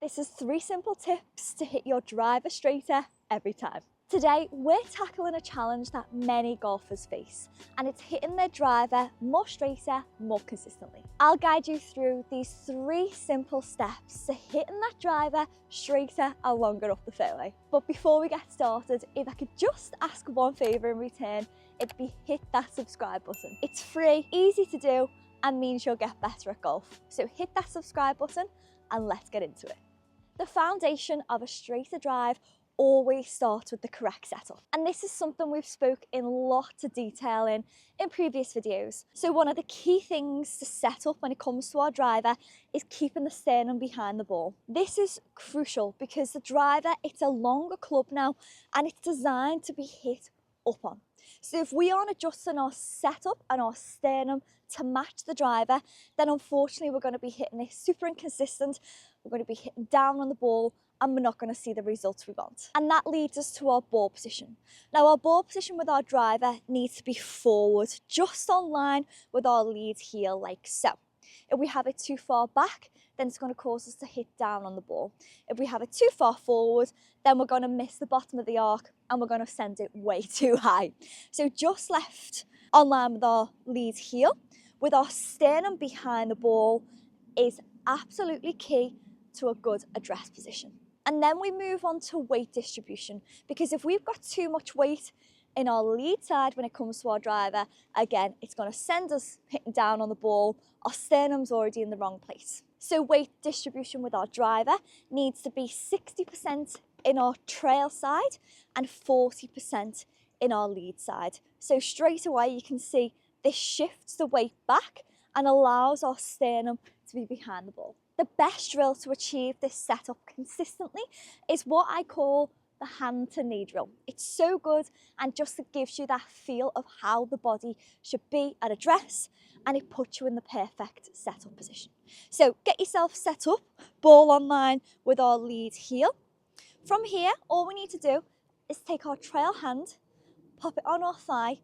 This is 3 simple tips to hit your driver straighter every time. Today, we're tackling a challenge that many golfers face, and it's hitting their driver more straighter, more consistently. I'll guide you through these 3 simple steps to hitting that driver straighter and longer up the fairway. But before we get started, if I could just ask one favour in return, it'd be hit that subscribe button. It's free, easy to do, and means you'll get better at golf. So hit that subscribe button and let's get into it. The foundation of a straighter drive always starts with the correct setup. And this is something we've spoke in lots of detail in previous videos. So one of the key things to set up when it comes to our driver is keeping the sternum behind the ball. This is crucial because the driver, it's a longer club now and it's designed to be hit up on. So if we aren't adjusting our setup and our sternum to match the driver, then unfortunately we're going to be hitting it super inconsistent, we're going to be hitting down on the ball, and we're not going to see the results we want. And that leads us to our ball position. Now our ball position with our driver needs to be forward, just on line with our lead heel like so. If we have it too far back, then it's going to cause us to hit down on the ball. If we have it too far forward, then we're going to miss the bottom of the arc and we're going to send it way too high. So just left on line with our lead heel, with our sternum behind the ball, is absolutely key to a good address position. And then we move on to weight distribution, because if we've got too much weight in our lead side when it comes to our driver, again, it's going to send us hitting down on the ball. Our sternum's already in the wrong place. So weight distribution with our driver needs to be 60% in our trail side and 40% in our lead side. So straight away you can see this shifts the weight back and allows our sternum to be behind the ball. The best drill to achieve this setup consistently is what I call the hand to knee drill. It's so good and just it gives you that feel of how the body should be at address, and it puts you in the perfect setup position. So get yourself set up, ball on line with our lead heel. From here, all we need to do is take our trail hand, pop it on our thigh,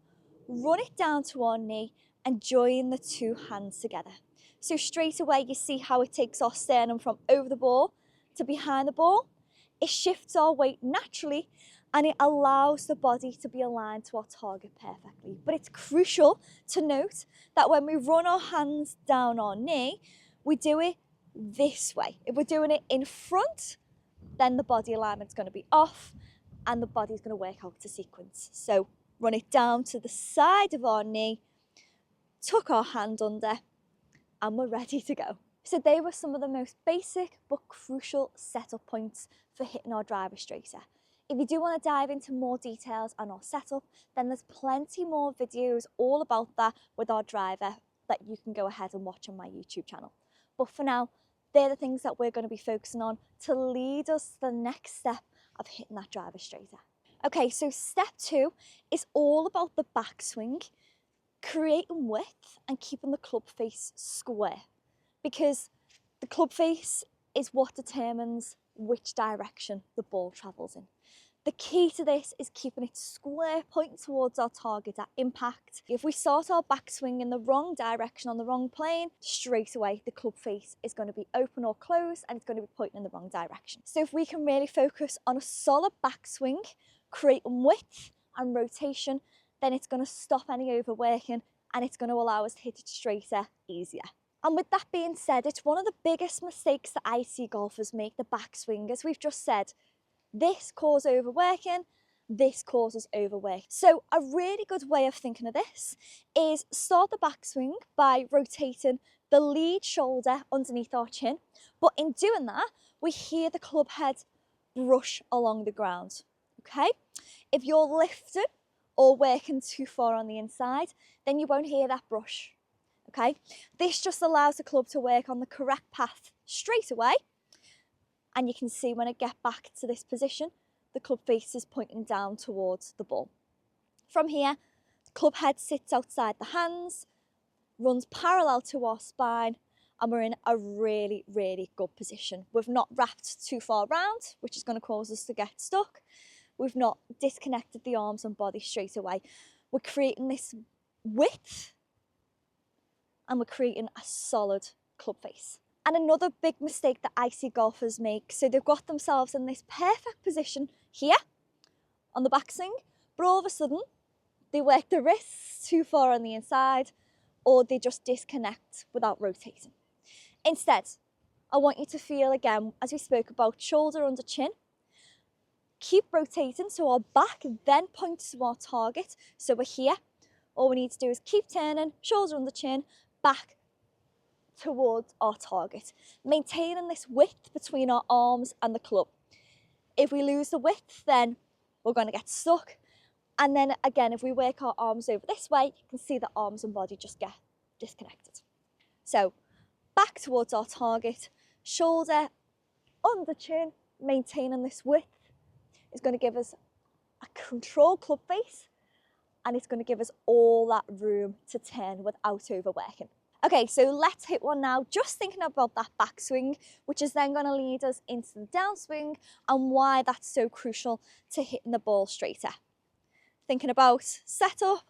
run it down to our knee and join the 2 hands together. So straight away you see how it takes our sternum from over the ball to behind the ball. It shifts our weight naturally and it allows the body to be aligned to our target perfectly. But it's crucial to note that when we run our hands down our knee, we do it this way. If we're doing it in front, then the body alignment's going to be off and the body's going to work out to sequence. So run it down to the side of our knee, tuck our hand under, and we're ready to go. So they were some of the most basic but crucial setup points for hitting our driver straighter. If you do want to dive into more details on our setup, then there's plenty more videos all about that with our driver that you can go ahead and watch on my YouTube channel. But for now, they're the things that we're going to be focusing on to lead us to the next step of hitting that driver straighter. Okay, so step 2 is all about the backswing, creating width and keeping the club face square, because the club face is what determines which direction the ball travels in. The key to this is keeping it square, pointing towards our target at impact. If we start our backswing in the wrong direction on the wrong plane, straight away the club face is going to be open or closed and it's going to be pointing in the wrong direction. So if we can really focus on a solid backswing, creating width and rotation, then it's going to stop any overworking and it's going to allow us to hit it straighter, easier. And with that being said, it's one of the biggest mistakes that I see golfers make, the backswing. As we've just said, this causes overworking, this causes overwork. So a really good way of thinking of this is start the backswing by rotating the lead shoulder underneath our chin. But in doing that, we hear the club head brush along the ground, okay? If you're lifting or working too far on the inside, then you won't hear that brush, okay? This just allows the club to work on the correct path straight away. And you can see when I get back to this position, the club face is pointing down towards the ball. From here, the club head sits outside the hands, runs parallel to our spine, and we're in a really, really good position. We've not wrapped too far round, which is going to cause us to get stuck. We've not disconnected the arms and body straight away. We're creating this width and we're creating a solid club face. And another big mistake that I see golfers make, so they've got themselves in this perfect position here on the backswing, but all of a sudden they work the wrists too far on the inside, or they just disconnect without rotating. Instead, I want you to feel again, as we spoke about, shoulder under chin. Keep rotating so our back then points to our target. So we're here. All we need to do is keep turning, shoulder under chin, back towards our target. Maintaining this width between our arms and the club. If we lose the width, then we're going to get stuck. And then again, if we work our arms over this way, you can see that arms and body just get disconnected. So back towards our target, shoulder under chin, maintaining this width is going to give us a controlled club face, and it's going to give us all that room to turn without overworking. Okay, so let's hit one now, just thinking about that backswing, which is then going to lead us into the downswing and why that's so crucial to hitting the ball straighter. Thinking about setup,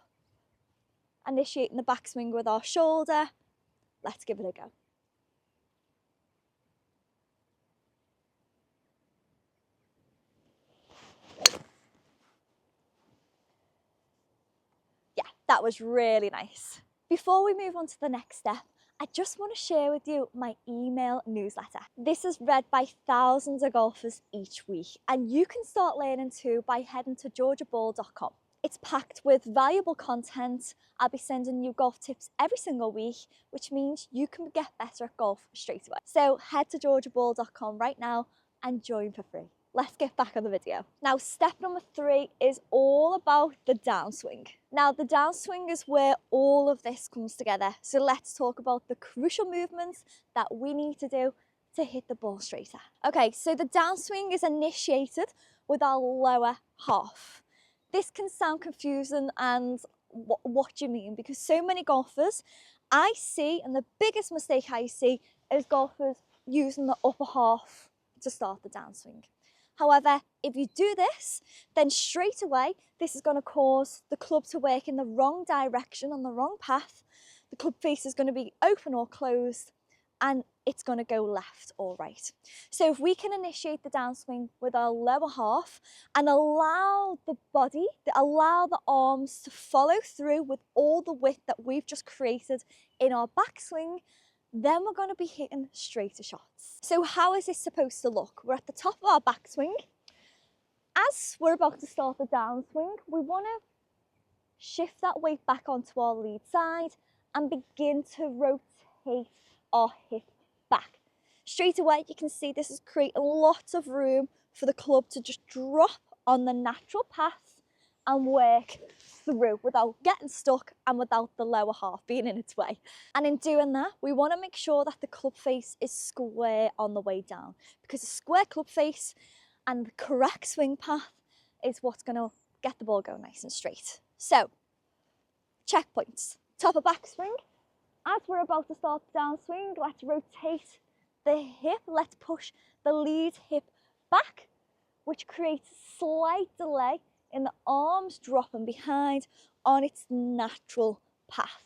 initiating the backswing with our shoulder. Let's give it a go. Yeah, that was really nice. Before we move on to the next step, I just want to share with you my email newsletter. This is read by thousands of golfers each week, and you can start learning too by heading to georgiaball.com. It's packed with valuable content. I'll be sending you golf tips every single week, which means you can get better at golf straight away. So head to georgiaball.com right now and join for free. Let's get back on the video. Now, step number 3 is all about the downswing. Now, the downswing is where all of this comes together. So let's talk about the crucial movements that we need to do to hit the ball straighter. Okay, so the downswing is initiated with our lower half. This can sound confusing, and what do you mean? Because so many golfers I see, and the biggest mistake I see is golfers using the upper half to start the downswing. However, if you do this, then straight away, this is going to cause the club to work in the wrong direction, on the wrong path. The club face is going to be open or closed, and it's going to go left or right. So if we can initiate the downswing with our lower half and allow the body, allow the arms to follow through with all the width that we've just created in our backswing, then we're going to be hitting straighter shots. So how is this supposed to look? We're at the top of our backswing. As we're about to start the downswing, we want to shift that weight back onto our lead side and begin to rotate our hip back. Straight away, you can see this is creating lots of room for the club to just drop on the natural path and work through without getting stuck and without the lower half being in its way. And in doing that, we want to make sure that the club face is square on the way down, because a square club face and the correct swing path is what's going to get the ball going nice and straight. So, checkpoints. Top of backswing. As we're about to start the downswing, let's rotate the hip. Let's push the lead hip back, which creates a slight delay in the arms dropping behind on its natural path.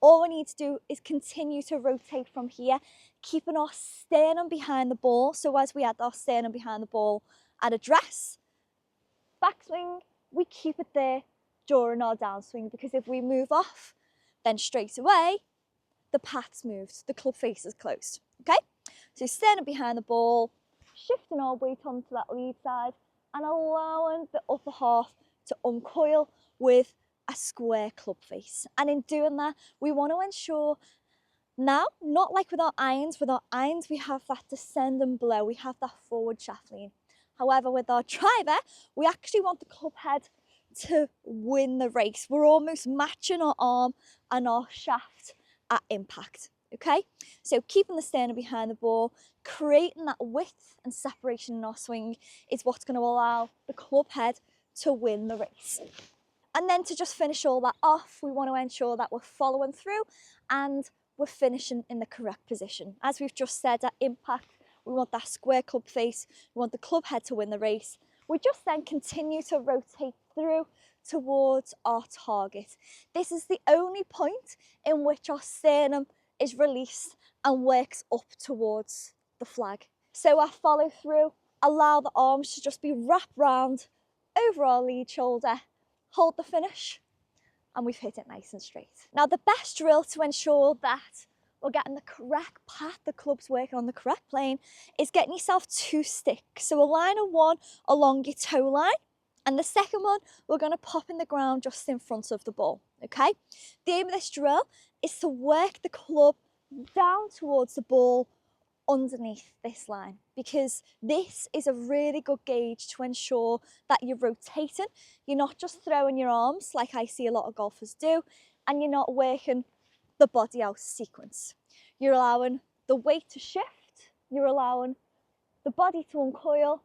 All we need to do is continue to rotate from here, keeping our sternum behind the ball. So as we add our sternum behind the ball at address, backswing, we keep it there during our downswing, because if we move off, then straight away, the path's moved, the club face is closed, okay? So sternum behind the ball, shifting our weight onto that lead side and allowing the upper half to uncoil with a square club face. And in doing that, we want to ensure now, not like with our irons we have that descend and blow, we have that forward shaft lean. However, with our driver, we actually want the club head to win the race. We're almost matching our arm and our shaft at impact, okay? So keeping the sternum behind the ball, creating that width and separation in our swing is what's going to allow the club head to win the race. And then to just finish all that off, we want to ensure that we're following through and we're finishing in the correct position. As we've just said, at impact, we want that square club face, we want the club head to win the race. We just then continue to rotate through towards our target. This is the only point in which our sternum is released and works up towards the flag. So our follow through, allow the arms to just be wrapped round over our lead shoulder, hold the finish, and we've hit it nice and straight. Now the best drill to ensure that we're getting the correct path, the club's working on the correct plane, is getting yourself 2 sticks. So a line of 1 along your toe line, and the second one we're going to pop in the ground just in front of the ball, okay? The aim of this drill is to work the club down towards the ball underneath this line, because this is a really good gauge to ensure that you're rotating. You're not just throwing your arms like I see a lot of golfers do, and you're not working the body out sequence. You're allowing the weight to shift, you're allowing the body to uncoil,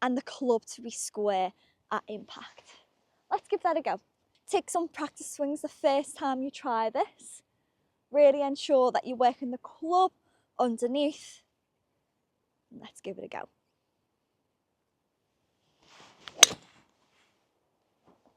and the club to be square at impact. Let's give that a go. Take some practice swings the first time you try this. Really ensure that you're working the club underneath. Let's give it a go.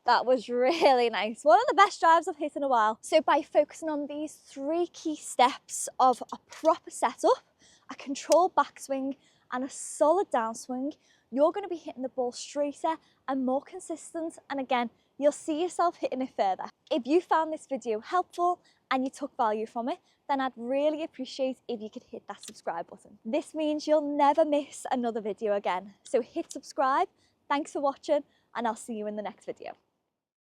That was really nice. One of the best drives I've hit in a while. So by focusing on these 3 key steps of a proper setup, a controlled backswing and a solid downswing, you're going to be hitting the ball straighter and more consistent, and again, you'll see yourself hitting it further. If you found this video helpful and you took value from it, then I'd really appreciate if you could hit that subscribe button. This means you'll never miss another video again. So hit subscribe. Thanks for watching, and I'll see you in the next video.